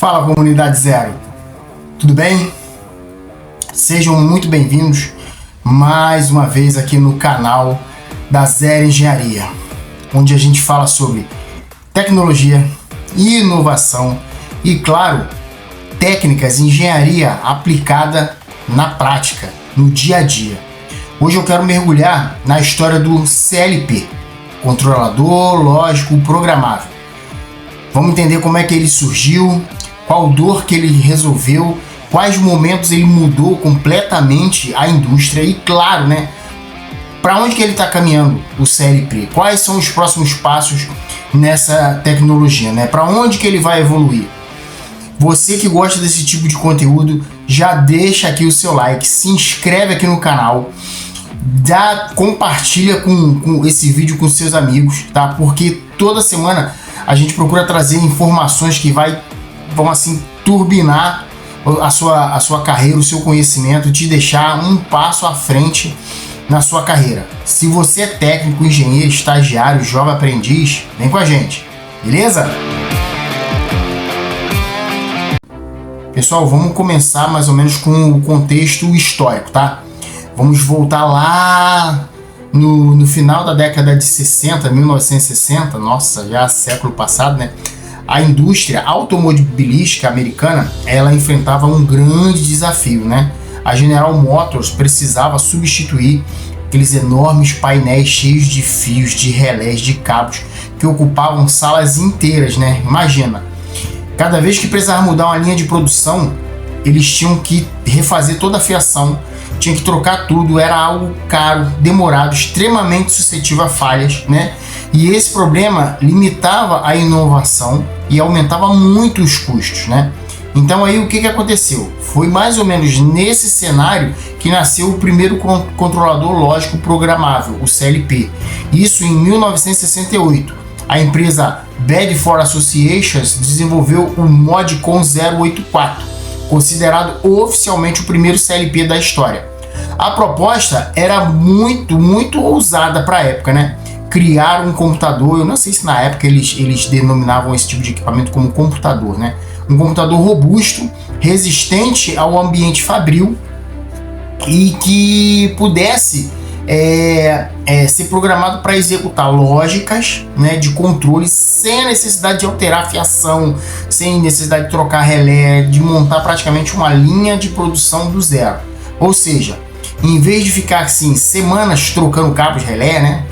Fala, comunidade Zero, tudo bem? Sejam muito bem-vindos mais uma vez aqui no canal da Zero Engenharia, onde a gente fala sobre tecnologia, inovação e, claro, técnicas de engenharia aplicada na prática, no dia a dia. Hoje eu quero mergulhar na história do CLP, Controlador Lógico Programável. Vamos entender como é que ele surgiu, qual dor que ele resolveu, quais momentos ele mudou completamente a indústria e, claro, né, para onde que ele está caminhando, o CLP, quais são os próximos passos nessa tecnologia, né, para onde que ele vai evoluir. Você que gosta desse tipo de conteúdo, já deixa aqui o seu like, se inscreve aqui no canal, compartilha com esse vídeo com seus amigos, tá? Porque toda semana a gente procura trazer informações que vão assim turbinar a sua carreira, o seu conhecimento, te deixar um passo à frente na sua carreira. Se você é técnico, engenheiro, estagiário, jovem aprendiz, vem com a gente, beleza? Pessoal, vamos começar mais ou menos com o contexto histórico, tá? Vamos voltar lá no final da década de 60, 1960, nossa, já século passado, né? A indústria automobilística americana, ela enfrentava um grande desafio, né? A General Motors precisava substituir aqueles enormes painéis cheios de fios, de relés, de cabos que ocupavam salas inteiras, né? Imagina, cada vez que precisava mudar uma linha de produção, eles tinham que refazer toda a fiação, tinha que trocar tudo, era algo caro, demorado, extremamente suscetível a falhas, né? E esse problema limitava a inovação e aumentava muito os custos, né? Então aí o que aconteceu? Foi mais ou menos nesse cenário que nasceu o primeiro controlador lógico programável, o CLP. Isso em 1968. A empresa Bedford Associates desenvolveu o Modcon 084, considerado oficialmente o primeiro CLP da história. A proposta era muito ousada para a época, né? Criar um computador, eu não sei se na época eles denominavam esse tipo de equipamento como computador, né? Um computador robusto, resistente ao ambiente fabril e que pudesse ser programado para executar lógicas, né, de controle sem a necessidade de alterar a fiação, sem necessidade de trocar relé, de montar praticamente uma linha de produção do zero. Ou seja, em vez de ficar assim semanas trocando cabos, relé, né,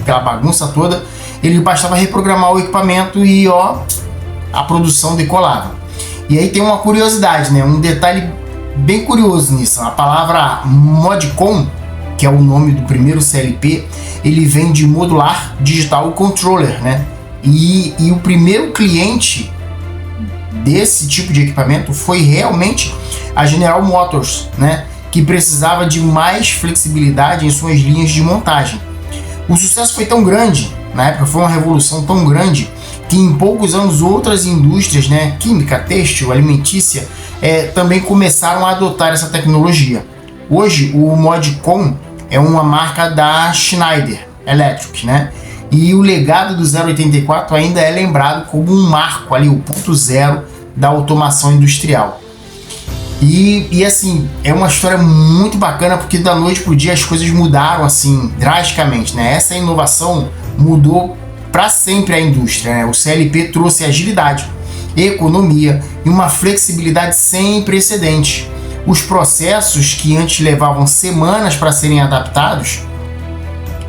aquela bagunça toda, ele bastava reprogramar o equipamento e a produção decolava. E aí tem uma curiosidade, né, um detalhe bem curioso nisso. A palavra Modcon, que é o nome do primeiro CLP, ele vem de Modular Digital Controller, né? E o primeiro cliente desse tipo de equipamento foi realmente a General Motors, né? Que precisava de mais flexibilidade em suas linhas de montagem. O sucesso foi tão grande, na época foi uma revolução tão grande, que em poucos anos outras indústrias, né, química, têxtil, alimentícia, também começaram a adotar essa tecnologia. Hoje o Modcon é uma marca da Schneider Electric, né? E o legado do 084 ainda é lembrado como um marco ali, o ponto zero da automação industrial. E assim, é uma história muito bacana porque da noite pro dia as coisas mudaram assim drasticamente, né? Essa inovação mudou para sempre a indústria, né? O CLP trouxe agilidade, economia e uma flexibilidade sem precedentes. Os processos que antes levavam semanas para serem adaptados,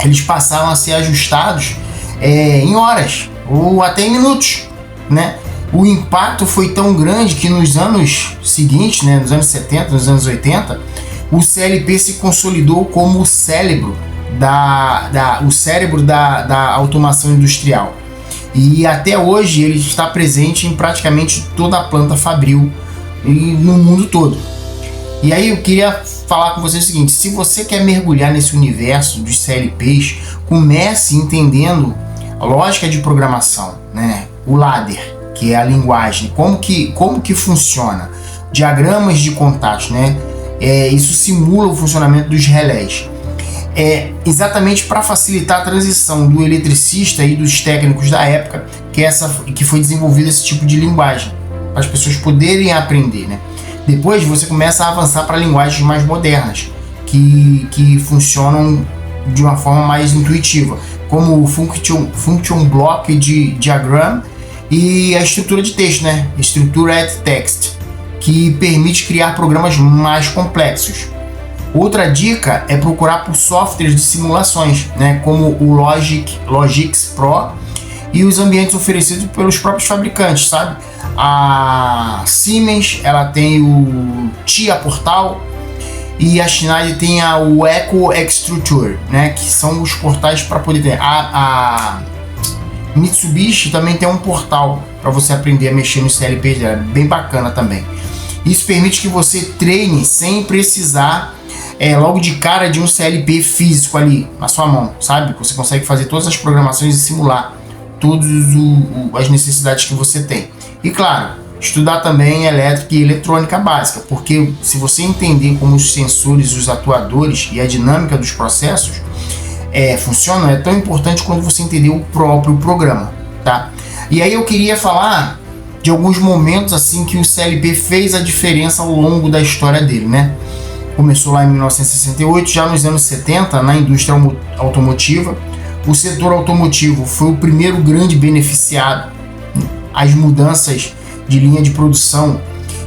eles passaram a ser ajustados em horas ou até em minutos, né? O impacto foi tão grande que nos anos seguintes, né, nos anos 70, nos anos 80, o CLP se consolidou como o cérebro da automação industrial. E até hoje ele está presente em praticamente toda a planta fabril e no mundo todo. E aí eu queria falar com você o seguinte: se você quer mergulhar nesse universo dos CLPs, comece entendendo a lógica de programação, né? O ladder, que é a linguagem, como que funciona, diagramas de contatos, né? Isso simula o funcionamento dos relés. Exatamente para facilitar a transição do eletricista e dos técnicos da época que foi desenvolvido esse tipo de linguagem. para as pessoas poderem aprender, né? Depois você começa a avançar para linguagens mais modernas, que funcionam de uma forma mais intuitiva, como o Function Block de Diagram e a estrutura de texto, né? Structured Text, que permite criar programas mais complexos. Outra dica é procurar por softwares de simulações, né? Como o Logix Pro e os ambientes oferecidos pelos próprios fabricantes, sabe? A Siemens, ela tem o TIA Portal e a Schneider tem o Echo Extruder, né? Que são os portais para poder ter. A Mitsubishi também tem um portal para você aprender a mexer no CLP, é bem bacana também. Isso permite que você treine sem precisar logo de cara de um CLP físico ali na sua mão, sabe? Você consegue fazer todas as programações e simular todas as necessidades que você tem. E claro, estudar também elétrica e eletrônica básica, porque se você entender como os sensores, os atuadores e a dinâmica dos processos funcionam, é tão importante quanto você entender o próprio programa, tá? E aí eu queria falar de alguns momentos assim que o CLP fez a diferença ao longo da história dele, né? Começou lá em 1968, já nos anos 70, na indústria automotiva. O setor automotivo foi o primeiro grande beneficiado. As mudanças de linha de produção,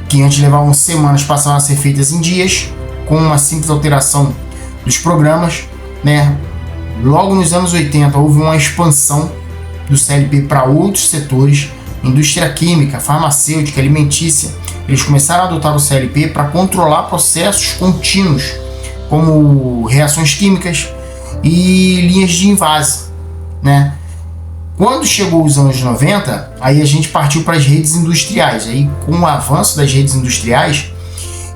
que antes levavam semanas, passaram a ser feitas em dias, com uma simples alteração dos programas, né? Logo nos anos 80 houve uma expansão do CLP para outros setores, indústria química, farmacêutica, alimentícia. Eles começaram a adotar o CLP para controlar processos contínuos, como reações químicas e linhas de invase, né? Quando chegou os anos 90, aí a gente partiu para as redes industriais. Aí, com o avanço das redes industriais,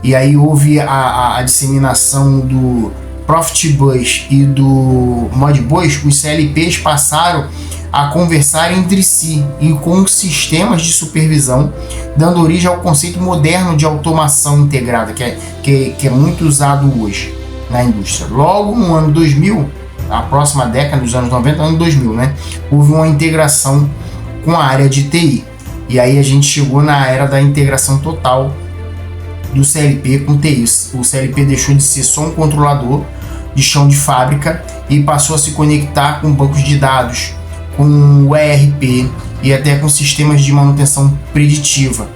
e aí houve a disseminação do Profibus e do Modbus, os CLPs passaram a conversar entre si e com sistemas de supervisão, dando origem ao conceito moderno de automação integrada, que é muito usado hoje na indústria. Logo no ano 2000, a próxima década dos anos 90, ano 2000, né? Houve uma integração com a área de TI. E aí a gente chegou na era da integração total do CLP com TI. O CLP deixou de ser só um controlador de chão de fábrica e passou a se conectar com bancos de dados, com o ERP e até com sistemas de manutenção preditiva,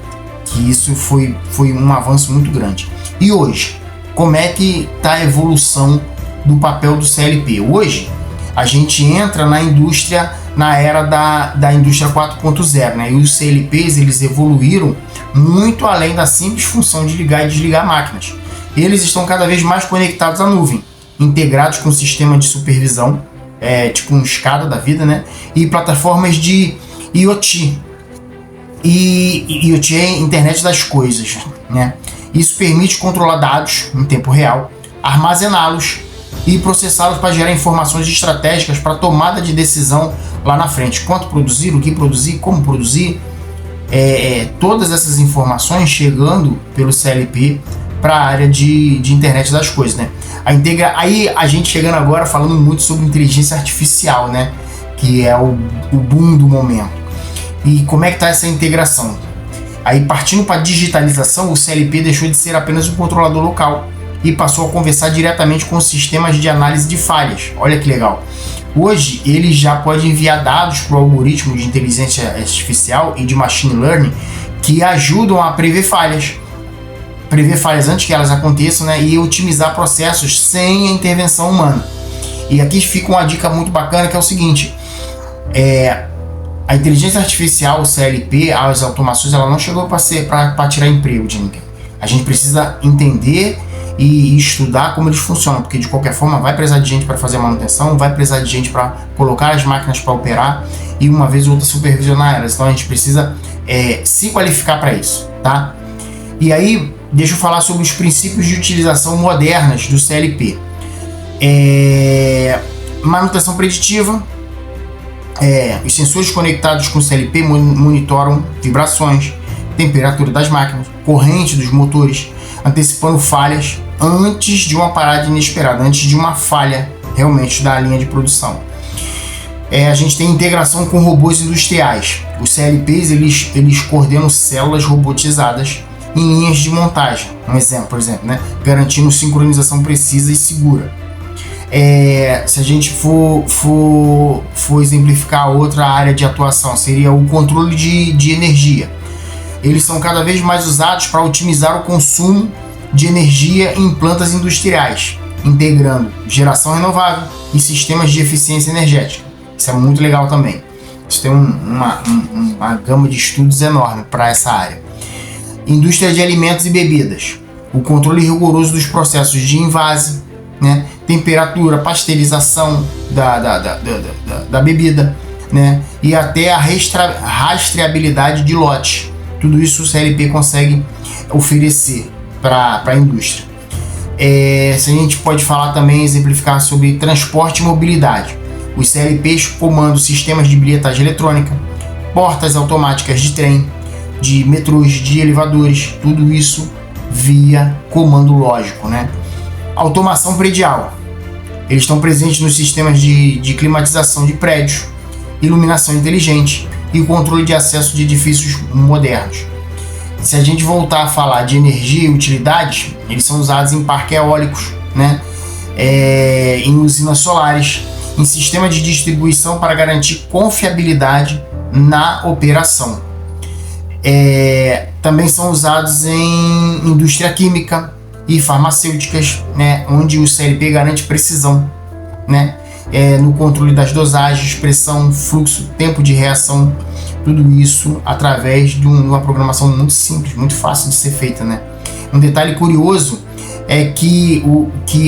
que isso foi um avanço muito grande. E hoje, como é que está a evolução do papel do CLP? Hoje, a gente entra na indústria, na era da indústria 4.0, né? E os CLPs, eles evoluíram muito além da simples função de ligar e desligar máquinas. Eles estão cada vez mais conectados à nuvem, integrados com sistema de supervisão, tipo um SCADA da vida, né? E plataformas de IoT. E IoT é Internet das Coisas, né? Isso permite controlar dados em tempo real, armazená-los e processá-los para gerar informações estratégicas para tomada de decisão lá na frente. Quanto produzir, o que produzir, como produzir. Todas essas informações chegando pelo CLP para a área de internet das coisas, né? Aí a gente chegando agora falando muito sobre inteligência artificial, né? Que é o boom do momento. E como é que está essa integração? Aí partindo para a digitalização, o CLP deixou de ser apenas um controlador local e passou a conversar diretamente com os sistemas de análise de falhas. Olha que legal. Hoje ele já pode enviar dados para o algoritmo de inteligência artificial e de machine learning que ajudam a prever falhas antes que elas aconteçam, né, e otimizar processos sem a intervenção humana. E aqui fica uma dica muito bacana, que é o seguinte: a inteligência artificial, o CLP, as automações, ela não chegou para tirar emprego de ninguém. A gente precisa entender e estudar como eles funcionam, porque de qualquer forma vai precisar de gente para fazer a manutenção, vai precisar de gente para colocar as máquinas para operar e uma vez ou outra supervisionar elas. Então a gente precisa se qualificar para isso, tá? E aí, deixa eu falar sobre os princípios de utilização modernas do CLP. Manutenção preditiva. Os sensores conectados com o CLP monitoram vibrações, temperatura das máquinas, corrente dos motores, antecipando falhas antes de uma parada inesperada, antes de uma falha realmente da linha de produção. A gente tem integração com robôs industriais. Os CLPs eles coordenam células robotizadas em linhas de montagem, por exemplo, né? Garantindo sincronização precisa e segura. Se a gente for exemplificar outra área de atuação, seria o controle de energia. Eles são cada vez mais usados para otimizar o consumo de energia em plantas industriais, integrando geração renovável e sistemas de eficiência energética. Isso é muito legal também. Isso tem uma gama de estudos enorme para essa área. Indústria de alimentos e bebidas. O controle rigoroso dos processos de envase, né? Temperatura, pasteurização da bebida, né? E até a rastreabilidade de lote. Tudo isso o CLP consegue oferecer para a indústria. Se a gente pode falar também, exemplificar sobre transporte e mobilidade. Os CLPs comandam sistemas de bilhetagem eletrônica, portas automáticas de trem, de metrôs, de elevadores, tudo isso via comando lógico, né? Automação predial. Eles estão presentes nos sistemas de climatização de prédios, iluminação inteligente e controle de acesso de edifícios modernos. Se a gente voltar a falar de energia e utilidades, eles são usados em parques eólicos, né? Em usinas solares, em sistema de distribuição para garantir confiabilidade na operação. Também são usados em indústria química e farmacêuticas, né? Onde o CLP garante precisão, né? No controle das dosagens, pressão, fluxo, tempo de reação, tudo isso através de uma programação muito simples, muito fácil de ser feita, né? Um detalhe curioso é que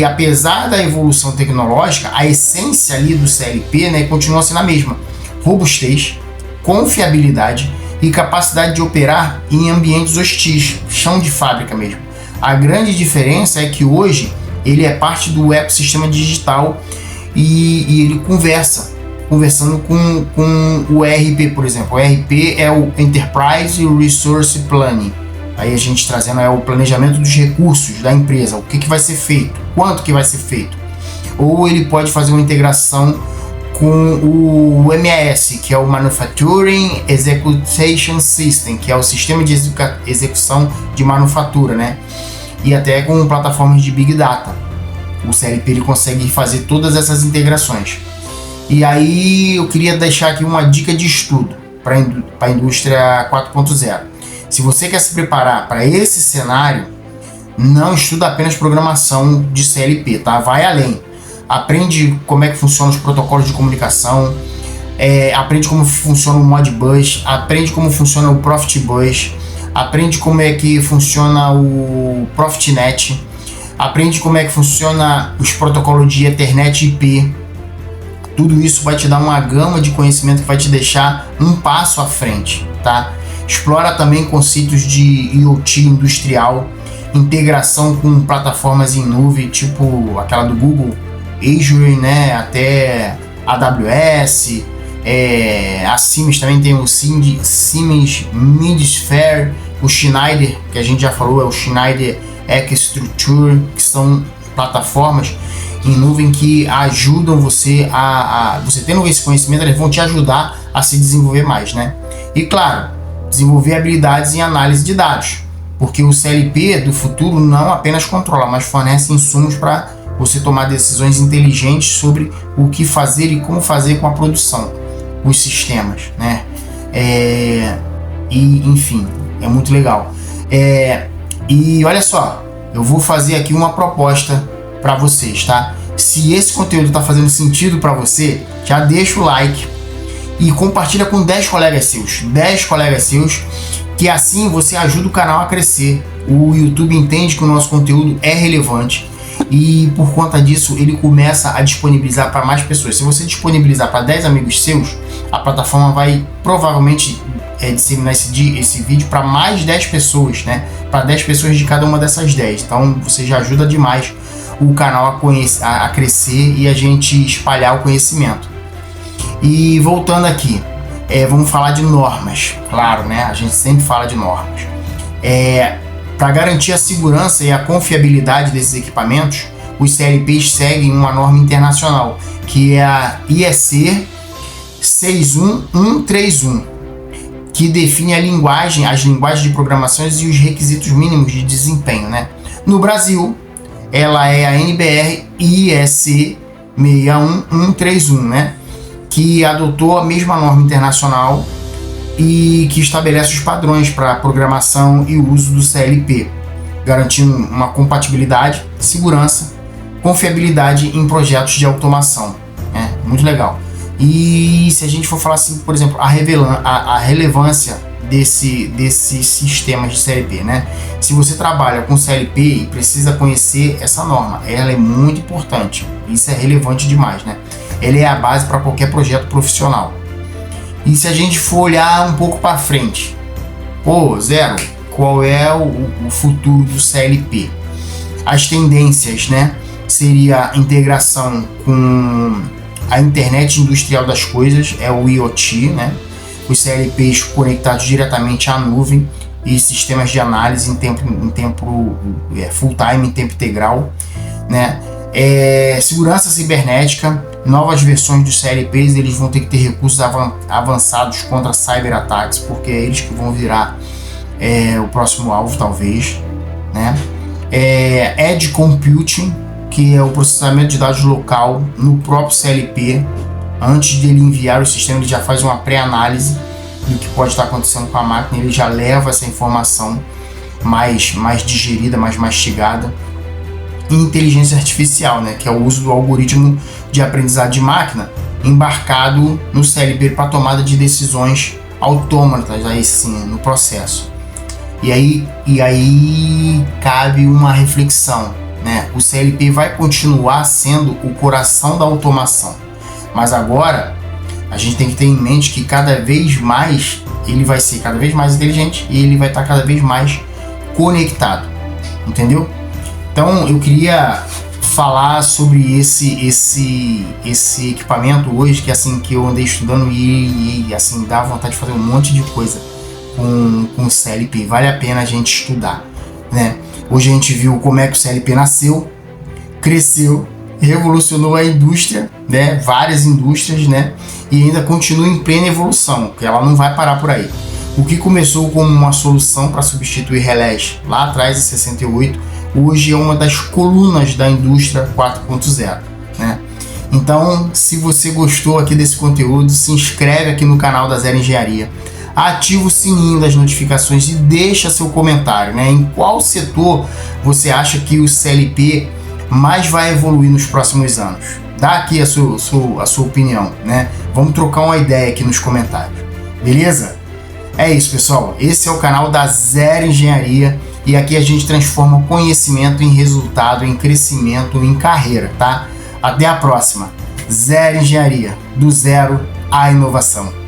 apesar da evolução tecnológica, a essência ali do CLP, né, continua sendo a mesma: robustez, confiabilidade e capacidade de operar em ambientes hostis, chão de fábrica mesmo. A grande diferença é que hoje ele é parte do ecossistema digital e ele conversando com o ERP, por exemplo. O ERP é o Enterprise Resource Planning. Aí a gente trazendo o planejamento dos recursos da empresa, o que vai ser feito, quanto que vai ser feito. Ou ele pode fazer uma integração com o MES, que é o Manufacturing Execution System, que é o sistema de execução de manufatura, né? E até com plataformas de Big Data. O CLP ele consegue fazer todas essas integrações. E aí eu queria deixar aqui uma dica de estudo para a indústria 4.0. Se você quer se preparar para esse cenário, não estuda apenas programação de CLP, tá? Vai além. Aprende como é que funcionam os protocolos de comunicação, aprende como funciona o Modbus, aprende como funciona o Profitbus, aprende como é que funciona o Profitnet, aprende como é que funciona os protocolos de Ethernet e IP. Tudo isso vai te dar uma gama de conhecimento que vai te deixar um passo à frente, tá? Explora também conceitos de IoT industrial, integração com plataformas em nuvem, tipo aquela do Google, Azure, né? Até AWS, a Siemens também tem o Siemens MindSphere, o Schneider, que a gente já falou, é o Schneider X-Structure, que são plataformas em nuvem que ajudam você você tendo esse conhecimento, eles vão te ajudar a se desenvolver mais, né? E claro, desenvolver habilidades em análise de dados, porque o CLP do futuro não apenas controla, mas fornece insumos para você tomar decisões inteligentes sobre o que fazer e como fazer com a produção, os sistemas, né? Enfim, é muito legal. E olha só, eu vou fazer aqui uma proposta para vocês, tá? Se esse conteúdo está fazendo sentido para você, já deixa o like e compartilha com 10 colegas seus, que assim você ajuda o canal a crescer. O YouTube entende que o nosso conteúdo é relevante e por conta disso ele começa a disponibilizar para mais pessoas. Se você disponibilizar para 10 amigos seus, a plataforma vai provavelmente disseminar esse vídeo para mais 10 pessoas, né? Para 10 pessoas de cada uma dessas 10. Então você já ajuda demais o canal a crescer e a gente espalhar o conhecimento. E voltando aqui, vamos falar de normas, claro, né? A gente sempre fala de normas. Para garantir a segurança e a confiabilidade desses equipamentos, os CLPs seguem uma norma internacional, que é a IEC 61131. que define as linguagens de programação e os requisitos mínimos de desempenho, né? No Brasil, ela é a NBR IEC 61131, né? Que adotou a mesma norma internacional e que estabelece os padrões para programação e uso do CLP, garantindo uma compatibilidade, segurança, confiabilidade em projetos de automação. Muito legal. E se a gente for falar assim, por exemplo, a relevância desses sistemas de CLP, né? Se você trabalha com CLP e precisa conhecer essa norma, ela é muito importante. Isso é relevante demais, né? Ela é a base para qualquer projeto profissional. E se a gente for olhar um pouco para frente, Zero, qual é o futuro do CLP? As tendências, né? Seria a integração com a internet industrial das coisas, é o IoT, né? Os CLPs conectados diretamente à nuvem e sistemas de análise em tempo full time, em tempo integral, né? Segurança cibernética, novas versões dos CLPs, eles vão ter que ter recursos avançados contra cyberataques, porque é eles que vão virar o próximo alvo, talvez, né? Edge Computing, que é o processamento de dados local no próprio CLP. Antes de ele enviar o sistema, ele já faz uma pré-análise do que pode estar acontecendo com a máquina, ele já leva essa informação mais digerida, mais mastigada. E inteligência artificial, né, que é o uso do algoritmo de aprendizado de máquina embarcado no CLP para tomada de decisões autômatas, aí sim, no processo. E aí cabe uma reflexão, né? O CLP vai continuar sendo o coração da automação, mas agora a gente tem que ter em mente que cada vez mais ele vai ser cada vez mais inteligente e ele vai estar cada vez mais conectado, entendeu? Então eu queria falar sobre esse equipamento hoje, que assim, que eu andei estudando e assim dá vontade de fazer um monte de coisa com o CLP. Vale a pena a gente estudar, né? Hoje a gente viu como é que o CLP nasceu, cresceu, revolucionou a indústria, né? Várias indústrias, né? E ainda continua em plena evolução, que ela não vai parar por aí. O que começou como uma solução para substituir relés lá atrás, em 68, hoje é uma das colunas da indústria 4.0, né? Então, se você gostou aqui desse conteúdo, se inscreve aqui no canal da Zero Engenharia, ativa o sininho das notificações e deixa seu comentário, né? Em qual setor você acha que o CLP mais vai evoluir nos próximos anos? Dá aqui a sua opinião, né? Vamos trocar uma ideia aqui nos comentários, beleza? É isso, pessoal. Esse é o canal da Zero Engenharia e aqui a gente transforma conhecimento em resultado, em crescimento, em carreira, tá? Até a próxima. Zero Engenharia, do zero à inovação.